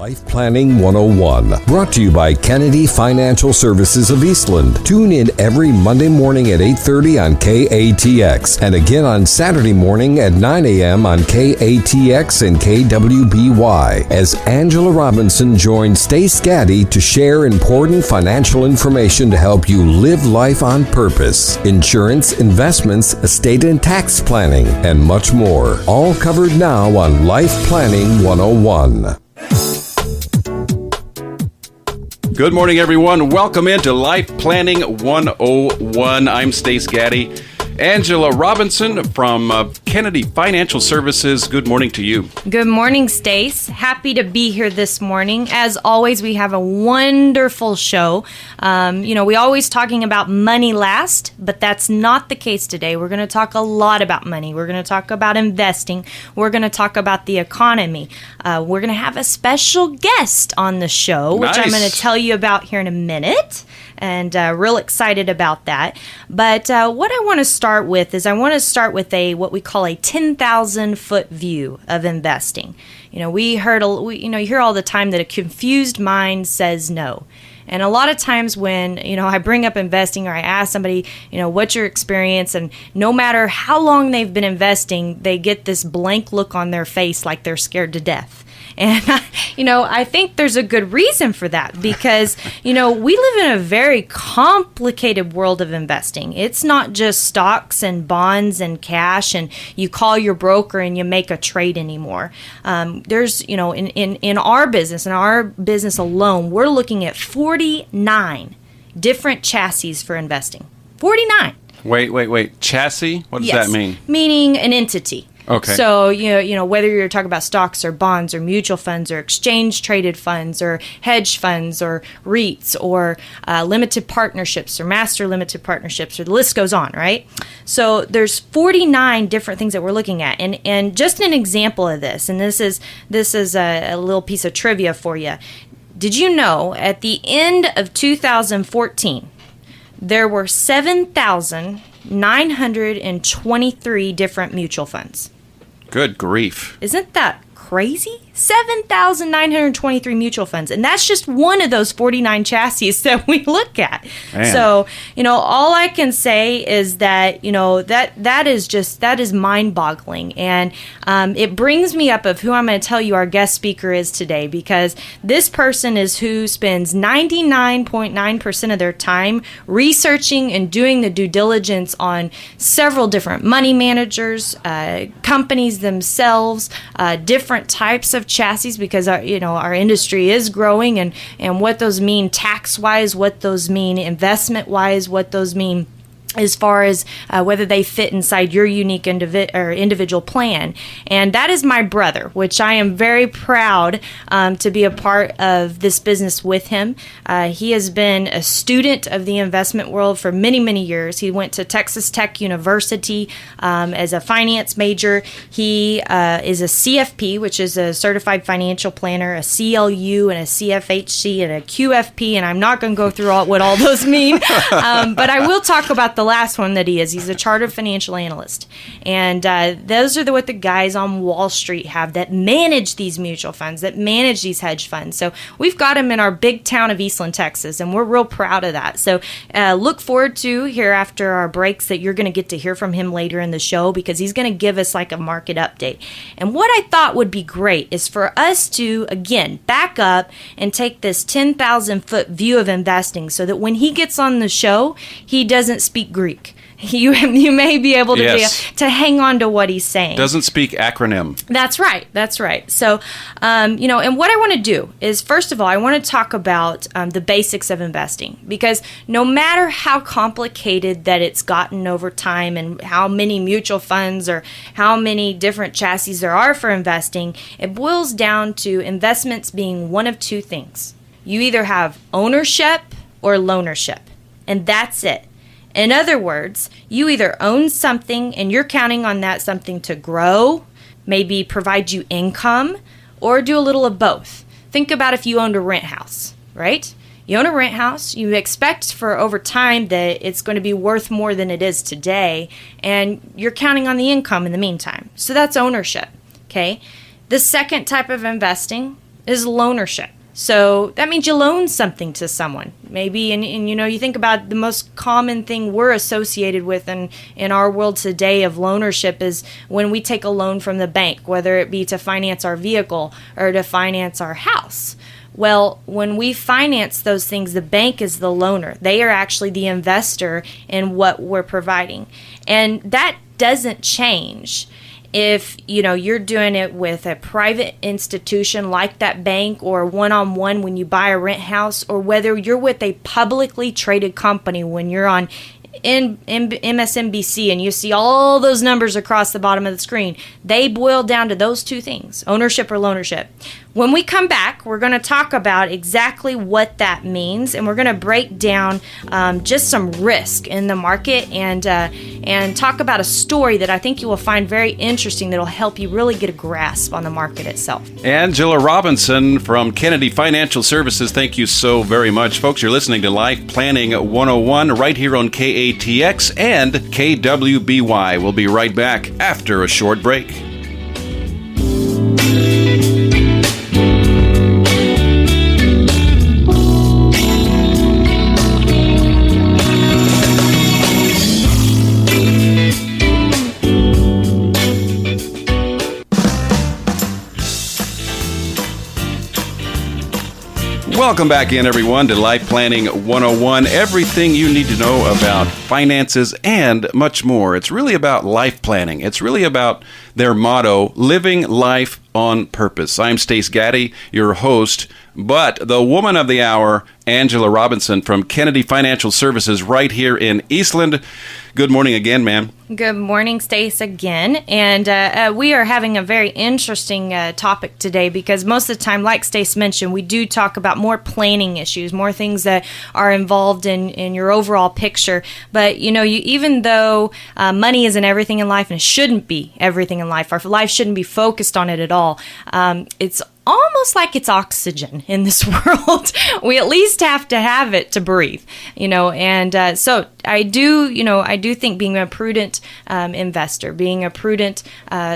Life Planning 101, brought to you by Kennedy Financial Services of Eastland. Tune in every Monday morning at 8:30 on KATX and again on Saturday morning at 9 a.m. on KATX and KWBY as Angela Robinson joins Stace Gaddy to share important financial information to help you live life on purpose. Insurance, investments, estate and tax planning, and much more. All covered now on Life Planning 101. Good morning, everyone. Welcome into Life Planning 101. I'm Stace Gaddy. Angela Robinson from Kennedy Financial Services. Good morning to you. Good morning, Stace. Happy to be here this morning. As always, we have a wonderful show. We always talking about money last, but that's not the case today. We're going to talk a lot about money. We're going to talk about investing. We're going to talk about the economy. We're going to have a special guest on the show, which I'm going to tell you about here in a minute. And real excited about that. But what I want to start with is what we call a 10,000-foot view of investing. You hear all the time that a confused mind says no. And a lot of times when, I bring up investing or I ask somebody, what's your experience? And no matter how long they've been investing, they get this blank look on their face like they're scared to death. And, I think there's a good reason for that because, we live in a very complicated world of investing. It's not just stocks and bonds and cash and you call your broker and you make a trade anymore. There's, in our business alone, we're looking at 49 different chassis for investing. 49. Wait. Chassis? What does that mean? Meaning an entity. Okay. So, whether you're talking about stocks or bonds or mutual funds or exchange-traded funds or hedge funds or REITs or limited partnerships or master limited partnerships, or the list goes on, right? So there's 49 different things that we're looking at. And just an example of this, and this is a little piece of trivia for you. Did you know at the end of 2014, there were 7,923 different mutual funds? Good grief. Isn't that crazy? 7,923 mutual funds. And that's just one of those 49 chassis that we look at. Man. So, all I can say is that, that is mind-boggling. And it brings me up of who I'm going to tell you our guest speaker is today, because this person is who spends 99.9% of their time researching and doing the due diligence on several different money managers, companies themselves, different types of chassis, because our industry is growing, and what those mean tax-wise, what those mean investment-wise, what those mean as far as whether they fit inside your unique individual plan. And that is my brother, which I am very proud to be a part of this business with him. He has been a student of the investment world for many, many years. He went to Texas Tech University as a finance major. He is a CFP, which is a Certified Financial Planner, a CLU, and a CFHC, and a QFP, and I'm not going to go through what all those mean, but I will talk about the last one that he is. He's a chartered financial analyst. And those are what the guys on Wall Street have that manage these mutual funds, that manage these hedge funds. So we've got him in our big town of Eastland, Texas, and we're real proud of that. So look forward to here after our breaks that you're going to get to hear from him later in the show, because he's going to give us like a market update. And what I thought would be great is for us to, again, back up and take this 10,000-foot view of investing so that when he gets on the show, he doesn't speak Greek. You may be able to to hang on to what he's saying. Doesn't speak acronym. That's right. So, and what I want to do is, first of all, I want to talk about the basics of investing, because no matter how complicated that it's gotten over time and how many mutual funds or how many different chassis there are for investing, it boils down to investments being one of two things. You either have ownership or loanership, and that's it. In other words, you either own something and you're counting on that something to grow, maybe provide you income, or do a little of both. Think about if you owned a rent house, right? You own a rent house, you expect for over time that it's going to be worth more than it is today, and you're counting on the income in the meantime. So that's ownership, okay? The second type of investing is loanership. So that means you loan something to someone, maybe, and you think about the most common thing we're associated with in our world today of loanership is when we take a loan from the bank, whether it be to finance our vehicle or to finance our house. Well, when we finance those things, the bank is the loaner. They are actually the investor in what we're providing. And that doesn't change if you're doing it with a private institution like that bank, or one-on-one when you buy a rent house, or whether you're with a publicly traded company when you're on MSNBC and you see all those numbers across the bottom of the screen. They boil down to those two things, ownership or loanership. When we come back, we're going to talk about exactly what that means, and we're going to break down just some risk in the market and talk about a story that I think you will find very interesting that will help you really get a grasp on the market itself. Angela Robinson from Kennedy Financial Services, thank you so very much. Folks, you're listening to Life Planning 101 right here on KATX and KWBY. We'll be right back after a short break. Welcome back in, everyone, to Life Planning 101. Everything you need to know about finances and much more. It's really about life planning. It's really about their motto, living life on purpose. I'm Stace Gaddy, your host, but the woman of the hour, Angela Robinson from Kennedy Financial Services right here in Eastland. Good morning again, ma'am. Good morning, Stace, again. And we are having a very interesting topic today because most of the time, like Stace mentioned, we do talk about more planning issues, more things that are involved in your overall picture. But, even though money isn't everything in life, and it shouldn't be everything in life, our life shouldn't be focused on it at all, it's almost like it's oxygen in this world. We at least have to have it to breathe, and so I do think being a prudent investor, being a prudent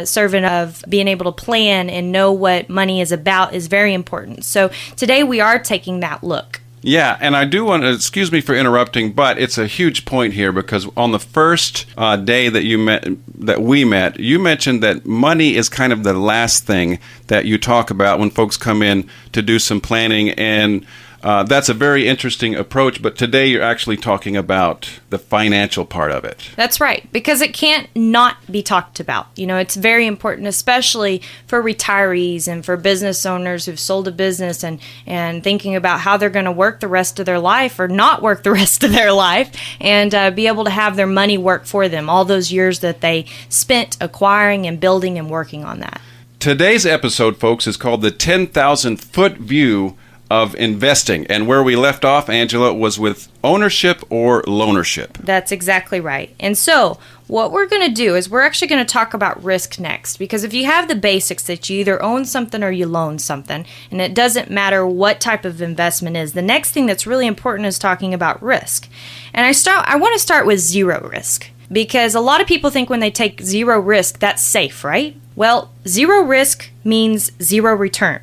servant of being able to plan and know what money is about is very important. So today we are taking that look. Yeah, and I do want to, excuse me for interrupting, but it's a huge point here because on the first day that we met, you mentioned that money is kind of the last thing that you talk about when folks come in to do some planning, and that's a very interesting approach, but today you're actually talking about the financial part of it. That's right, because it can't not be talked about. It's very important, especially for retirees and for business owners who've sold a business and thinking about how they're going to work the rest of their life or not work the rest of their life and be able to have their money work for them, all those years that they spent acquiring and building and working on that. Today's episode, folks, is called the 10,000-Foot View of Investing. And where we left off, Angela, was with ownership or loanership. That's exactly right. And so what we're going to do is we're actually going to talk about risk next, because if you have the basics that you either own something or you loan something, and it doesn't matter what type of investment is, the next thing that's really important is talking about risk. And I want to start with zero risk, because a lot of people think when they take zero risk, that's safe, right? Well, zero risk means zero return.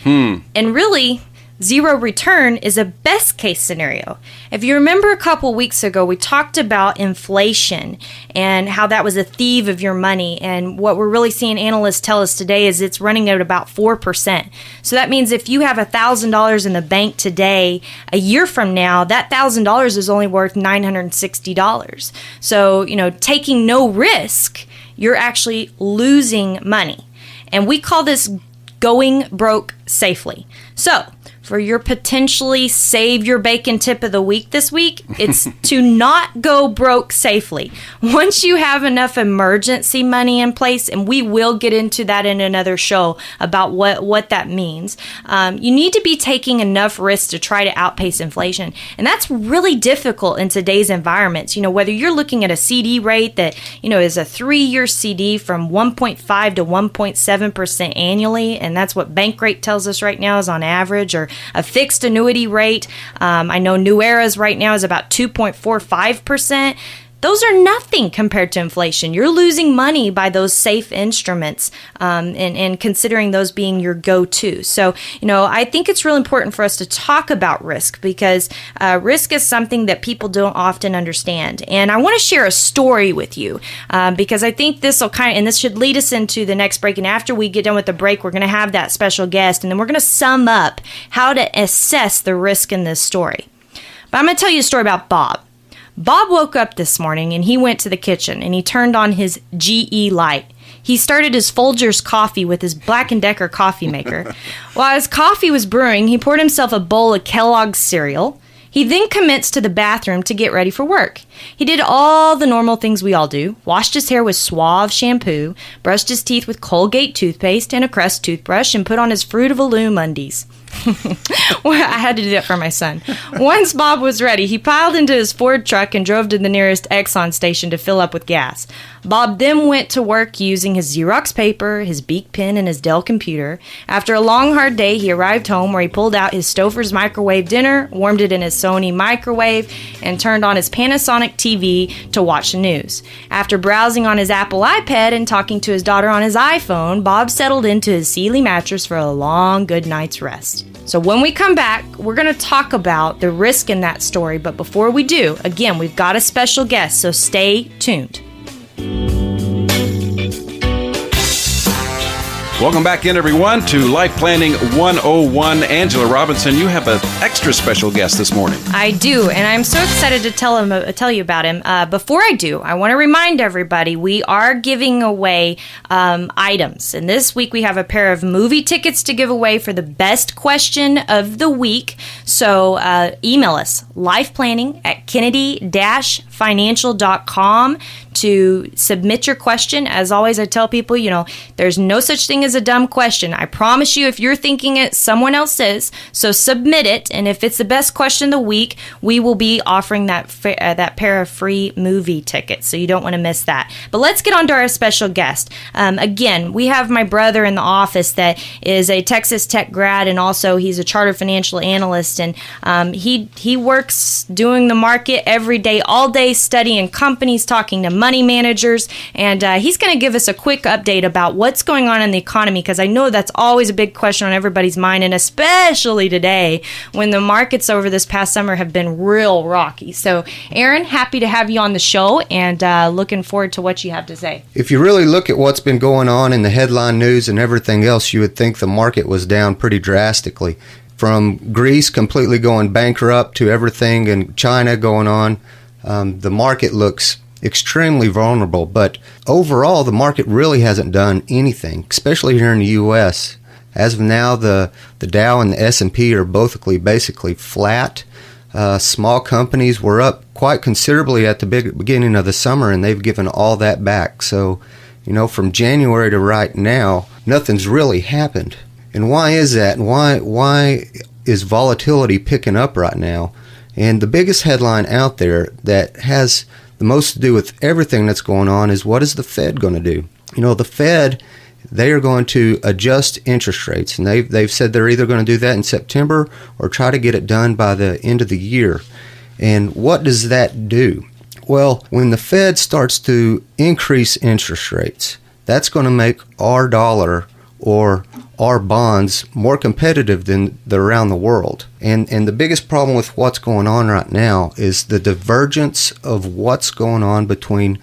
And really, zero return is a best case scenario. If you remember a couple weeks ago, we talked about inflation and how that was a thief of your money. And what we're really seeing analysts tell us today is it's running at about 4%. So that means if you have $1,000 in the bank today, a year from now, that $1,000 is only worth $960. So, taking no risk, you're actually losing money. And we call this going broke safely. So, for your potentially save your bacon tip of the week this week, it's to not go broke safely. Once you have enough emergency money in place, and we will get into that in another show about what that means, you need to be taking enough risk to try to outpace inflation. And that's really difficult in today's environments. Whether you're looking at a CD rate that, is a 3-year CD from 1.5 to 1.7% annually, and that's what bank rate tells us right now is on average, or a fixed annuity rate. I know New Era's right now is about 2.45%. those are nothing compared to inflation. You're losing money by those safe instruments, and considering those being your go-to. So, I think it's really important for us to talk about risk, because risk is something that people don't often understand. And I want to share a story with you, because I think this will and this should lead us into the next break. And after we get done with the break, we're going to have that special guest, and then we're going to sum up how to assess the risk in this story. But I'm going to tell you a story about Bob. Bob woke up this morning and he went to the kitchen and he turned on his GE light. He started his Folgers coffee with his Black & Decker coffee maker. While his coffee was brewing, he poured himself a bowl of Kellogg's cereal. He then commenced to the bathroom to get ready for work. He did all the normal things we all do, washed his hair with Suave shampoo, brushed his teeth with Colgate toothpaste and a Crest toothbrush, and put on his Fruit of the Loom undies. Well, I had to do that for my son. Once Bob was ready, he piled into his Ford truck and drove to the nearest Exxon station to fill up with gas. Bob then went to work using his Xerox paper, his Bic pen, and his Dell computer. After a long, hard day, he arrived home where he pulled out his Stouffer's microwave dinner, warmed it in his Sony microwave, and turned on his Panasonic TV to watch the news. After browsing on his Apple iPad and talking to his daughter on his iPhone, Bob settled into his Sealy mattress for a long, good night's rest. So when we come back, we're going to talk about the risk in that story. But before we do, again, we've got a special guest, so stay tuned. Welcome back in, everyone, to Life Planning 101. Angela Robinson, you have an extra special guest this morning. I do, and I'm so excited to tell you about him. Before I do, I want to remind everybody we are giving away items. And this week we have a pair of movie tickets to give away for the best question of the week. So email us, lifeplanning@kennedy-financial.com to submit your question. As always, I tell people, there's no such thing as a dumb question. I promise you, if you're thinking it, someone else is. So submit it, and if it's the best question of the week, we will be offering that pair of free movie tickets. So you don't want to miss that. But let's get on to our special guest. Again, we have my brother in the office that is a Texas Tech grad, and also he's a chartered financial analyst. And he works doing the market every day, all day, studying companies, talking to money managers, and he's going to give us a quick update about what's going on in the economy, because I know that's always a big question on everybody's mind, and especially today when the markets over this past summer have been real rocky. So, Aaron, happy to have you on the show, and looking forward to what you have to say. If you really look at what's been going on in the headline news and everything else, you would think the market was down pretty drastically. From Greece completely going bankrupt to everything in China going on, the market looks extremely vulnerable. But overall, the market really hasn't done anything, especially here in the U.S. As of now, the Dow and the S&P are both basically flat. Small companies were up quite considerably at the beginning of the summer, and they've given all that back. So, from January to right now, nothing's really happened. And why is that? And why is volatility picking up right now? And the biggest headline out there that has the most to do with everything that's going on is, what is the Fed going to do? The Fed, they are going to adjust interest rates, and they've said they're either going to do that in September or try to get it done by the end of the year. And what does that do? Well, when the Fed starts to increase interest rates, that's going to make our dollar or our bonds more competitive than around the world. And the biggest problem with what's going on right now is the divergence of what's going on between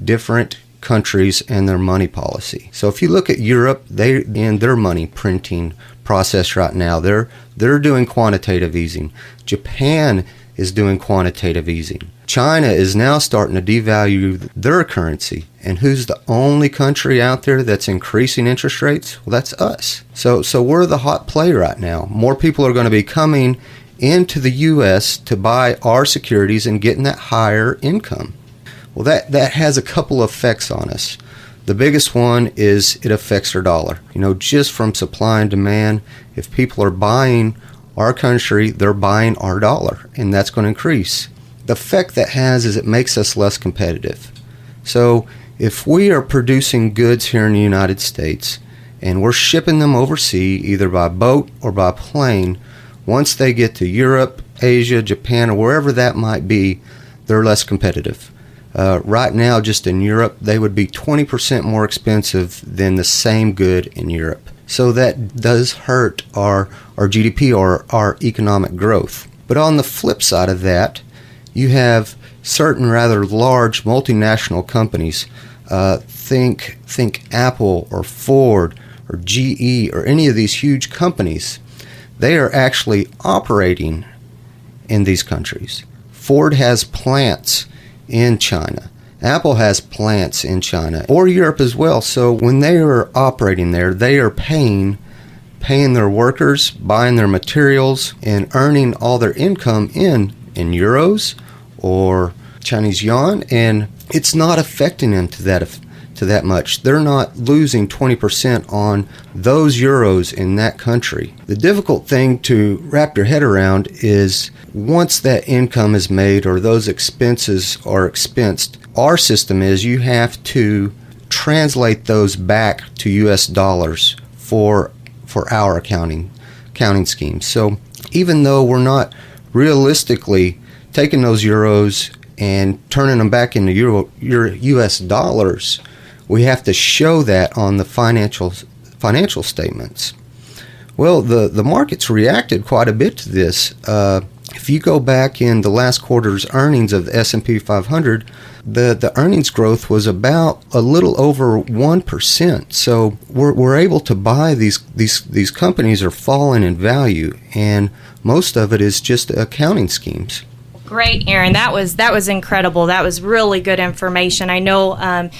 different countries and their money policy. So if you look at Europe, they're in their money printing process right now. They're doing quantitative easing. Japan is doing quantitative easing. China is now starting to devalue their currency. And who's the only country out there that's increasing interest rates? Well, that's us. So we're the hot play right now. More people are going to be coming into the U.S. to buy our securities and getting that higher income. Well, that has a couple of effects on us. The biggest one is it affects our dollar. Just from supply and demand, if people are buying our country, they're buying our dollar, and that's going to increase. The effect that has is it makes us less competitive. So if we are producing goods here in the United States and we're shipping them overseas, either by boat or by plane, once they get to Europe, Asia, Japan, or wherever that might be, they're less competitive. Right now, just in Europe, they would be 20% more expensive than the same good in Europe. So that does hurt our GDP or our economic growth. But on the flip side of that, you have certain rather large multinational companies. Think Apple or Ford or GE or any of these huge companies. They are actually operating in these countries. Ford has plants in China. Apple has plants in China or Europe as well. So when they are operating there, they are paying their workers, buying their materials, and earning all their income in euros or Chinese yuan, and it's not affecting them to that much. They're not losing 20% on those euros in that country. The difficult thing to wrap your head around is once that income is made or those expenses are expensed, our system is you have to translate those back to US dollars for our accounting scheme. So even though we're not realistically taking those euros and turning them back into US dollars, we have to show that on the financial statements. Well, the markets reacted quite a bit to this. If you go back in the last quarter's earnings of the S&P 500, the earnings growth was about a little over 1%. So we're able to buy these companies are falling in value, and most of it is just accounting schemes. Great, Aaron. That was incredible. That was really good information. I know,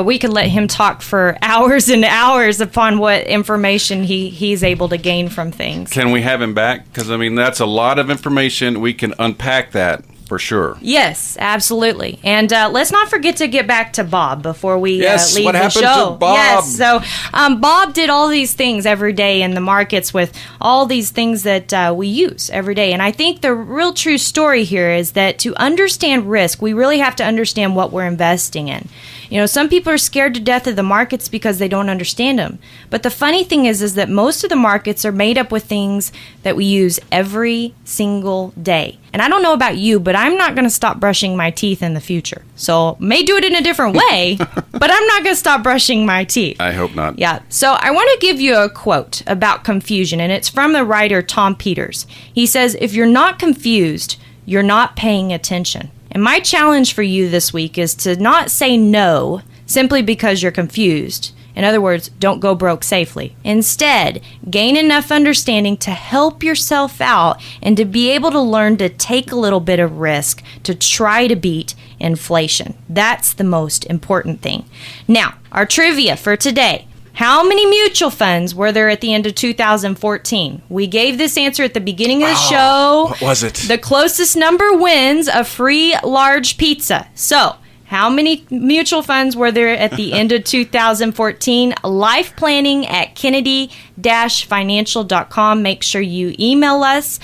we could let him talk for hours and hours upon what information he's able to gain from things. Can we have him back? Because, that's a lot of information. We can unpack that for sure. Yes, absolutely. And let's not forget to get back to Bob before we leave the show. What happened to Bob? Yes, so Bob did all these things every day in the markets with all these things that we use every day. And I think the real true story here is that to understand risk, we really have to understand what we're investing in. Some people are scared to death of the markets because they don't understand them. But the funny thing is that most of the markets are made up with things that we use every single day. And I don't know about you, but I'm not going to stop brushing my teeth in the future. So may do it in a different way, but I'm not going to stop brushing my teeth. I hope not. Yeah. So I want to give you a quote about confusion, and it's from the writer Tom Peters. He says, "If you're not confused, you're not paying attention." And my challenge for you this week is to not say no simply because you're confused. In other words, don't go broke safely. Instead, gain enough understanding to help yourself out and to be able to learn to take a little bit of risk to try to beat inflation. That's the most important thing. Now, our trivia for today. How many mutual funds were there at the end of 2014? We gave this answer at the beginning of the show. What was it? The closest number wins a free large pizza. So, how many mutual funds were there at the end of 2014? Life planning at Kennedy-financial.com. Make sure you email us.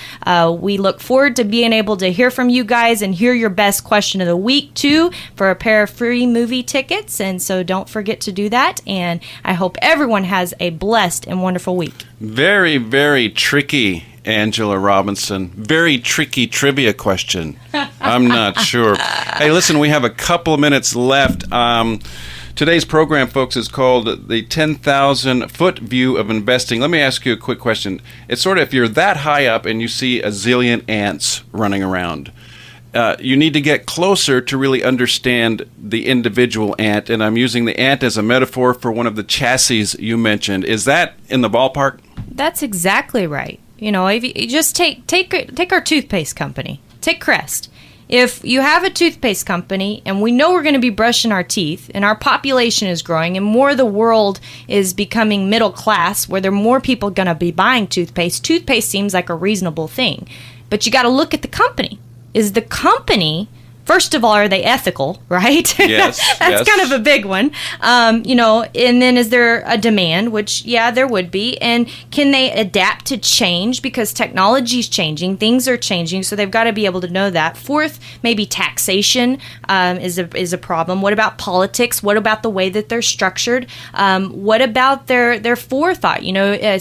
We look forward to being able to hear from you guys and hear your best question of the week, too, for a pair of free movie tickets. And so don't forget to do that. And I hope everyone has a blessed and wonderful week. Very, very tricky, Angela Robinson. Very tricky trivia question. I'm not sure. Hey, listen, we have a couple of minutes left. Today's program, folks, is called the 10,000-Foot View of Investing. Let me ask you a quick question. It's sort of if you're that high up and you see a zillion ants running around, you need to get closer to really understand the individual ant. And I'm using the ant as a metaphor for one of the chassis you mentioned. Is that in the ballpark? That's exactly right. If you just take our toothpaste company, take Crest. If you have a toothpaste company and we know we're going to be brushing our teeth and our population is growing and more of the world is becoming middle class where there are more people going to be buying toothpaste seems like a reasonable thing. But you got to look at the company. Is the company, first of all, are they ethical, right? Yes. That's kind of a big one. And then is there a demand, which, yeah, there would be. And can they adapt to change? Because technology is changing, things are changing, so they've got to be able to know that. Fourth, maybe taxation is a problem. What about politics? What about the way that they're structured? What about their forethought?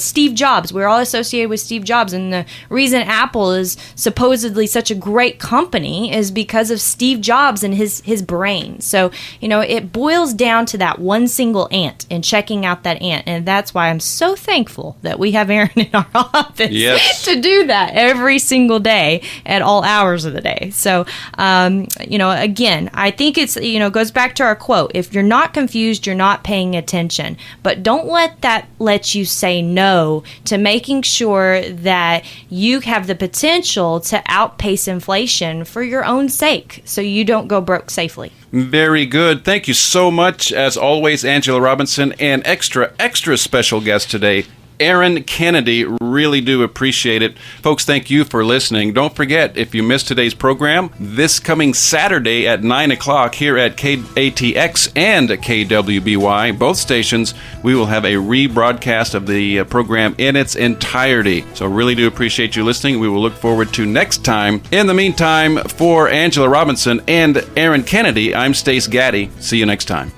Steve Jobs, we're all associated with Steve Jobs, and the reason Apple is supposedly such a great company is because of Steve Jobs and his brain. So, it boils down to that one single ant and checking out that ant. And that's why I'm so thankful that we have Aaron in our office to do that every single day at all hours of the day. So, again, I think it's, goes back to our quote. If you're not confused, you're not paying attention. But don't let that let you say no to making sure that you have the potential to outpace inflation for your own sake so you don't go broke safely. Very good. Thank you so much, as always, Angela Robinson, and extra special guest today, Aaron Kennedy. Really do appreciate it. Folks, thank you for listening. Don't forget, if you missed today's program, this coming Saturday at 9 o'clock here at KATX and KWBY, both stations, we will have a rebroadcast of the program in its entirety. So really do appreciate you listening. We will look forward to next time. In the meantime, for Angela Robinson and Aaron Kennedy, I'm Stace Gaddy. See you next time.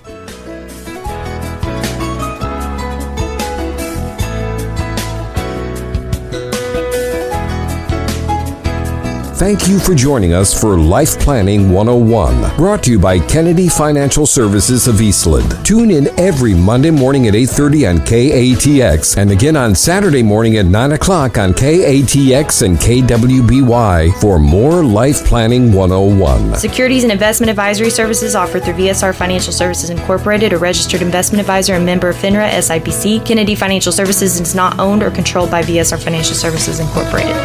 Thank you for joining us for Life Planning 101, brought to you by Kennedy Financial Services of Eastland. Tune in every Monday morning at 8:30 on KATX and again on Saturday morning at 9 o'clock on KATX and KWBY for more Life Planning 101. Securities and investment advisory services offered through VSR Financial Services Incorporated, a registered investment advisor and member of FINRA SIPC. Kennedy Financial Services is not owned or controlled by VSR Financial Services Incorporated.